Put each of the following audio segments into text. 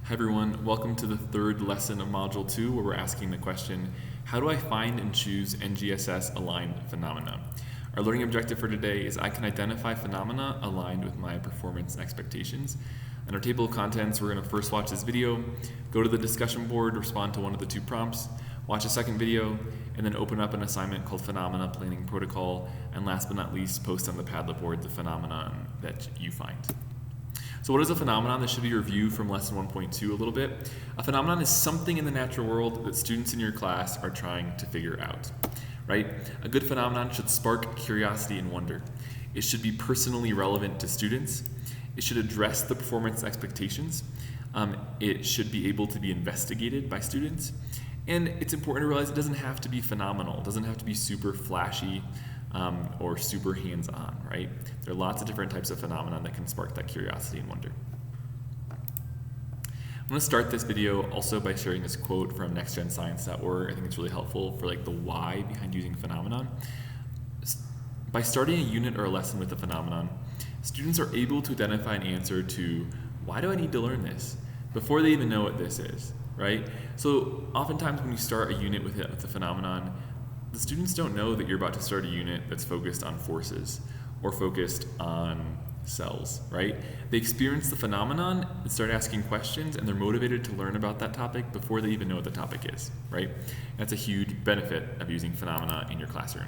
Hi everyone, welcome to the third lesson of Module 2 where we're asking the question, how do I find and choose NGSS aligned phenomena? Our learning objective for today is I can identify phenomena aligned with my performance expectations. In our table of contents, we're going to first watch this video, go to the discussion board, respond to one of the two prompts, watch a second video, and then open up an assignment called Phenomena Planning Protocol, and last but not least, post on the Padlet board the phenomenon that you find. So what is a phenomenon? This should be a review from lesson 1.2 a little bit. A phenomenon is something in the natural world that students in your class are trying to figure out, right? A good phenomenon should spark curiosity and wonder. It should be personally relevant to students. It should address the performance expectations. It should be able to be investigated by students. And it's important to realize it doesn't have to be phenomenal. It doesn't have to be super flashy or super hands-on, right? There are lots of different types of phenomena that can spark that curiosity and wonder. I'm going to start this video also by sharing this quote from nextgenscience.org. I think it's really helpful for like the why behind using phenomenon. By starting a unit or a lesson with a phenomenon, students are able to identify an answer to why do I need to learn this before they even know what this is, right? So oftentimes when you start a unit with a phenomenon, the students don't know that you're about to start a unit that's focused on forces or focused on cells, right? They experience the phenomenon and start asking questions, and they're motivated to learn about that topic before they even know what the topic is, right? That's a huge benefit of using phenomena in your classroom.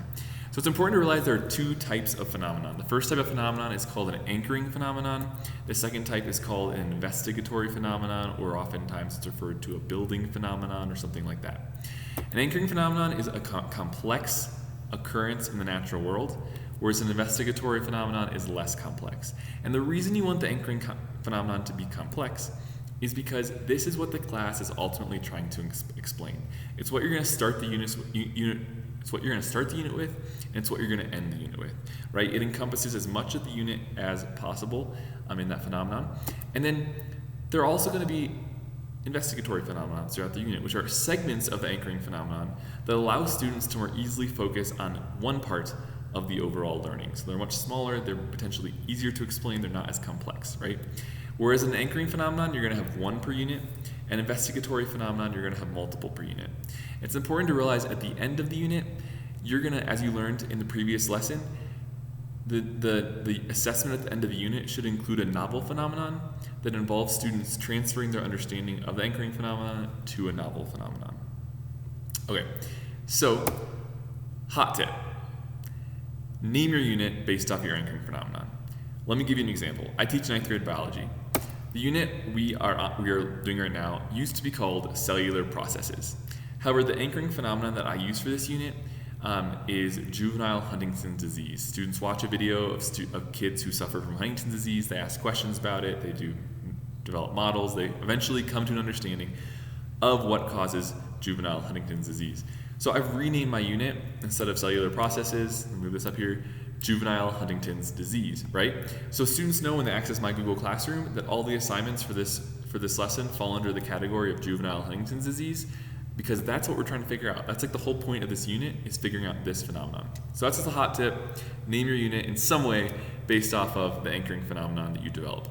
So it's important to realize there are two types of phenomenon. The first type of phenomenon is called an anchoring phenomenon. The second type is called an investigatory phenomenon, or oftentimes it's referred to a building phenomenon or something like that. An anchoring phenomenon is a complex occurrence in the natural world, whereas an investigatory phenomenon is less complex. And the reason you want the anchoring phenomenon to be complex is because this is what the class is ultimately trying to explain. It's what you're going to start the unit. It's what you're going to start the unit with, and it's what you're going to end the unit with, right? It encompasses as much of the unit as possible in that phenomenon. And then there are also going to be investigatory phenomena throughout the unit, which are segments of the anchoring phenomenon that allow students to more easily focus on one part of the overall learning. So they're much smaller, they're potentially easier to explain, they're not as complex, right? Whereas an anchoring phenomenon, you're going to have one per unit, and investigatory phenomenon, you're going to have multiple per unit. It's important to realize at the end of the unit, you're going to, as you learned in the previous lesson, the assessment at the end of the unit should include a novel phenomenon that involves students transferring their understanding of the anchoring phenomenon to a novel phenomenon. Okay, so hot tip. Name your unit based off your anchoring phenomenon. Let me give you an example. I teach 9th grade biology. The unit we are doing right now used to be called cellular processes. However, the anchoring phenomenon that I use for this unit is juvenile Huntington's disease. Students watch a video of kids who suffer from Huntington's disease. They ask questions about it. They develop models. They eventually come to an understanding of what causes juvenile Huntington's disease. So I've renamed my unit, instead of cellular processes, let me move this up here, juvenile Huntington's disease, right? So students know when they access my Google Classroom that all the assignments for this lesson fall under the category of juvenile Huntington's disease, because that's what we're trying to figure out. That's like the whole point of this unit, is figuring out this phenomenon. So that's just a hot tip. Name your unit in some way based off of the anchoring phenomenon that you develop.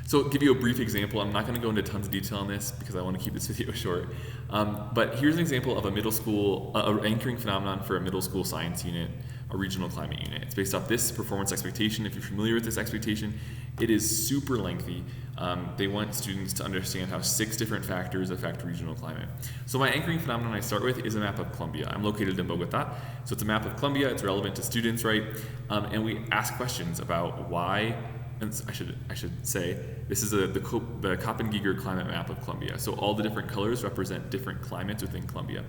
So I'll give you a brief example. I'm not going to go into tons of detail on this because I want to keep this video short. But here's an example of a middle school, anchoring phenomenon for a middle school science unit, a regional climate unit. It's based off this performance expectation. If you're familiar with this expectation, it is super lengthy. They want students to understand how 6 different factors affect regional climate. So my anchoring phenomenon I start with is a map of Colombia. I'm located in Bogota, so it's a map of Colombia. It's relevant to students, right? And we ask questions about why. And I should say, this is the Köppen-Geiger climate map of Colombia. So all the different colors represent different climates within Colombia.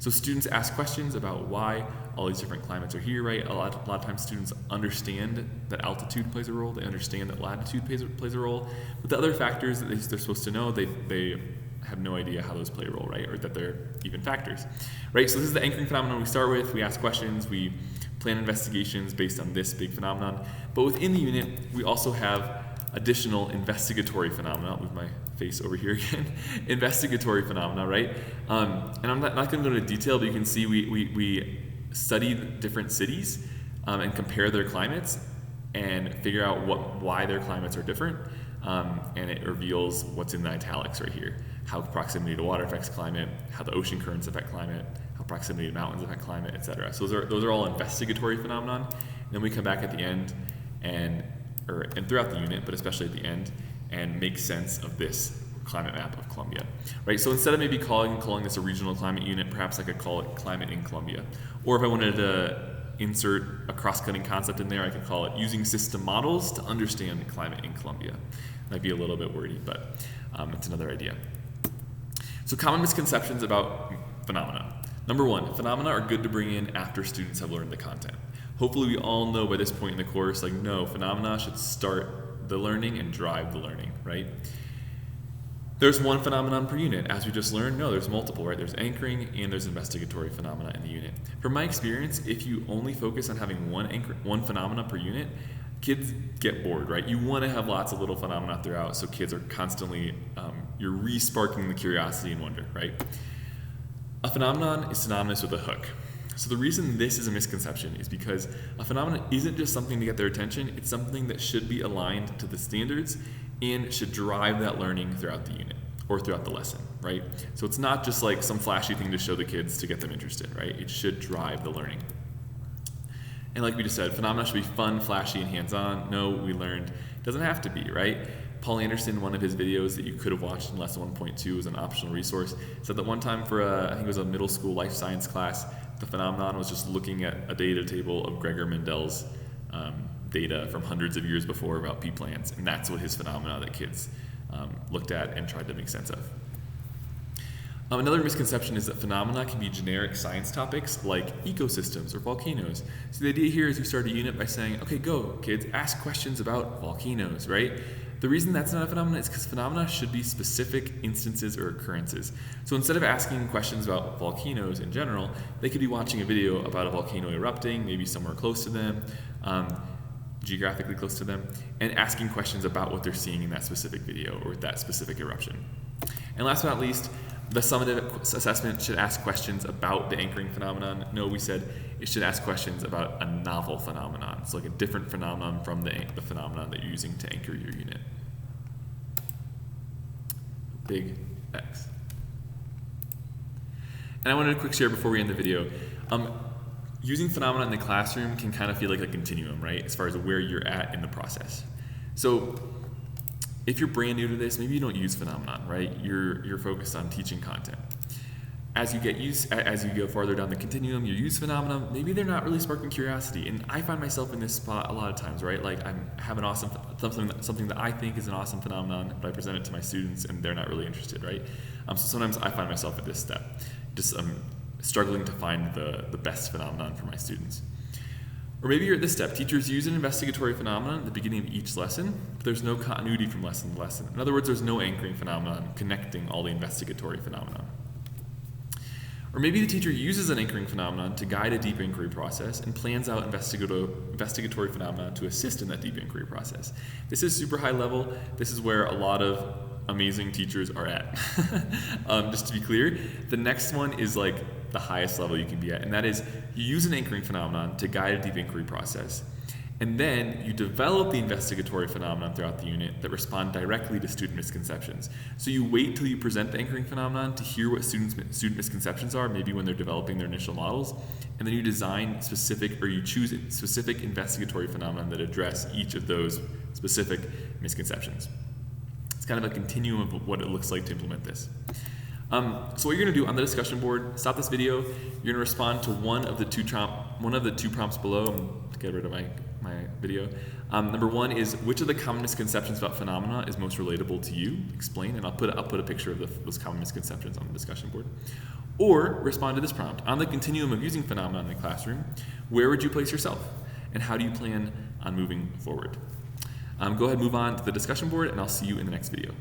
So students ask questions about why all these different climates are here, right? A lot of times students understand that altitude plays a role. They understand that latitude plays a role. But the other factors that they're supposed to know, they have no idea how those play a role, right? Or that they're even factors, right? So this is the anchoring phenomenon we start with. We ask questions, we plan investigations based on this big phenomenon. But within the unit, we also have additional investigatory phenomena. I'll move my face over here again. Investigatory phenomena, right? And I'm not going to go into detail, but you can see we study different cities and compare their climates and figure out why their climates are different. and it reveals what's in the italics right here: how proximity to water affects climate, how the ocean currents affect climate, how proximity to mountains affect climate, etc. So those are all investigatory phenomenon. And then we come back at the end and throughout the unit, but especially at the end, and make sense of this climate map of Columbia, right? So instead of maybe calling this a regional climate unit, perhaps I could call it Climate in Columbia. Or if I wanted to insert a cross-cutting concept in there, I could call it Using System Models to Understand Climate in Columbia. Might be a little bit wordy, but it's another idea. So common misconceptions about phenomena. Number one, phenomena are good to bring in after students have learned the content. Hopefully we all know by this point in the course, like, no, phenomena should start the learning and drive the learning, right? There's one phenomenon per unit. As we just learned, no, there's multiple, right? There's anchoring and there's investigatory phenomena in the unit. From my experience, if you only focus on having one phenomena per unit, kids get bored, right? You want to have lots of little phenomena throughout, so kids are constantly, you're re-sparking the curiosity and wonder, right? A phenomenon is synonymous with a hook. So the reason this is a misconception is because a phenomenon isn't just something to get their attention, it's something that should be aligned to the standards and should drive that learning throughout the unit or throughout the lesson, right? So it's not just like some flashy thing to show the kids to get them interested, right? It should drive the learning. And like we just said, phenomena should be fun, flashy, and hands-on. No, we learned, it doesn't have to be, right? Paul Anderson, one of his videos that you could have watched in lesson 1.2 as an optional resource, said that one time for I think it was a middle school life science class, the phenomenon was just looking at a data table of Gregor Mendel's data from hundreds of years before about pea plants, and that's what his phenomena that kids looked at and tried to make sense of. Another misconception is that phenomena can be generic science topics like ecosystems or volcanoes. So the idea here is we start a unit by saying, okay, go kids, ask questions about volcanoes, right? The reason that's not a phenomenon is because phenomena should be specific instances or occurrences. So instead of asking questions about volcanoes in general, they could be watching a video about a volcano erupting, maybe somewhere close to them, geographically close to them, and asking questions about what they're seeing in that specific video or that specific eruption. And last but not least, the summative assessment should ask questions about the anchoring phenomenon. No, we said it should ask questions about a novel phenomenon, so like a different phenomenon from the phenomenon that you're using to anchor your unit. Big X. And I wanted a quick share before we end the video. Using phenomena in the classroom can kind of feel like a continuum, right? As far as where you're at in the process. So if you're brand new to this, maybe you don't use phenomenon, right? You're focused on teaching content. As you go farther down the continuum, you use phenomena, maybe they're not really sparking curiosity. And I find myself in this spot a lot of times, right? Like I have something that I think is an awesome phenomenon, but I present it to my students and they're not really interested, right? So sometimes I find myself at this step, just struggling to find the best phenomenon for my students. Or maybe you're at this step. Teachers use an investigatory phenomenon at the beginning of each lesson, but there's no continuity from lesson to lesson. In other words, there's no anchoring phenomenon connecting all the investigatory phenomena. Or maybe the teacher uses an anchoring phenomenon to guide a deep inquiry process and plans out investigatory phenomena to assist in that deep inquiry process. This is super high level. This is where a lot of amazing teachers are at. Just to be clear, the next one is like the highest level you can be at, and that is you use an anchoring phenomenon to guide a deep inquiry process, and then you develop the investigatory phenomenon throughout the unit that respond directly to student misconceptions. So you wait till you present the anchoring phenomenon to hear what student misconceptions are, maybe when they're developing their initial models, and then you design you choose specific investigatory phenomena that address each of those specific misconceptions. It's kind of a continuum of what it looks like to implement this. So what you're going to do on the discussion board, stop this video, you're going to respond to one of the two prompts below. I'm going to get rid of my video. Number one is, which of the common misconceptions about phenomena is most relatable to you? Explain, and I'll put a picture of those common misconceptions on the discussion board. Or respond to this prompt. On the continuum of using phenomena in the classroom, where would you place yourself? And how do you plan on moving forward? Go ahead and move on to the discussion board, and I'll see you in the next video.